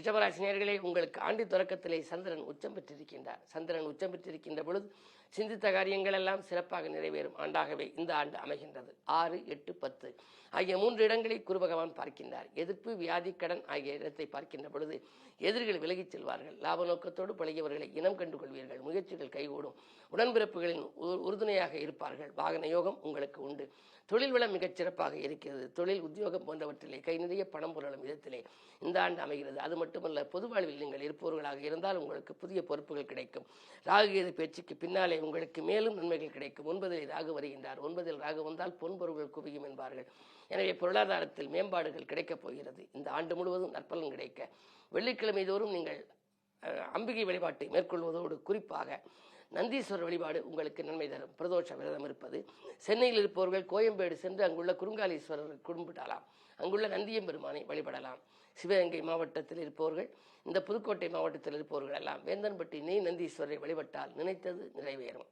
ரிஷபராசினியர்களே, உங்களுக்கு ஆண்டு தொடக்கத்திலே சந்திரன் உச்சம் பெற்றிருக்கின்றார். சந்திரன் உச்சம் பெற்றிருக்கின்ற பொழுது சிந்தித்த காரியங்கள் எல்லாம் சிறப்பாக நிறைவேறும் ஆண்டாகவே இந்த ஆண்டு அமைகின்றது. 6, 8, 10 ஆகிய 3 இடங்களை குரு பகவான் பார்க்கின்றார். எதிர்ப்பு, வியாதி, கடன் ஆகிய இடத்தை பார்க்கின்ற பொழுது எதிரிகள் விலகிச் செல்வார்கள். லாப நோக்கத்தோடு பழகியவர்களை இனம் கண்டு கொள்வீர்கள். முயற்சிகள் கைகூடும். உடன்பிறப்புகளின் உறுதுணையாக இருப்பார்கள். வாகன யோகம் உங்களுக்கு உண்டு. தொழில் வளம் மிகச் சிறப்பாக இருக்கிறது. தொழில், உத்தியோகம் போன்றவற்றிலே கை நிறைய பணம் புரளும் விதத்திலே இந்த ஆண்டு அமைகிறது. அது மட்டுமல்ல, பொது வாழ்வில் நீங்கள் இருப்பவர்களாக இருந்தால் உங்களுக்கு புதிய பொறுப்புகள் கிடைக்கும். ராகுகேது பேச்சுக்கு பின்னாலே உங்களுக்கு மேலும் நன்மைகள் கிடைக்கும். 9இல் ராகு வருகின்றார். 9இல் ராகு வந்தால் பொன்பொருள்கள் குவியும் என்பார்கள். எனவே பொருளாதாரத்தில் மேம்பாடுகள் கிடைக்கப் போகிறது. இந்த ஆண்டு முழுவதும் நற்பலன் கிடைக்க வெள்ளிக்கிழமை தோறும் நீங்கள் அம்பிகை வழிபாட்டை மேற்கொள்வதோடு குறிப்பாக நந்தீஸ்வரர் வழிபாடு உங்களுக்கு நன்மை தரும். பிரதோஷ விரதம் இருப்பது. சென்னையில் இருப்பவர்கள் கோயம்பேடு சென்று அங்குள்ள குறுங்காலீஸ்வரர் கும்பிடலாம். அங்குள்ள நந்தியம்பெருமானை வழிபடலாம். சிவகங்கை மாவட்டத்தில் இருப்பவர்கள், இந்த புதுக்கோட்டை மாவட்டத்தில் இருப்பவர்கள் எல்லாம் வேந்தன்பட்டி நெய் நந்தீஸ்வரரை வழிபட்டால் நினைத்தது நிறைவேறும்.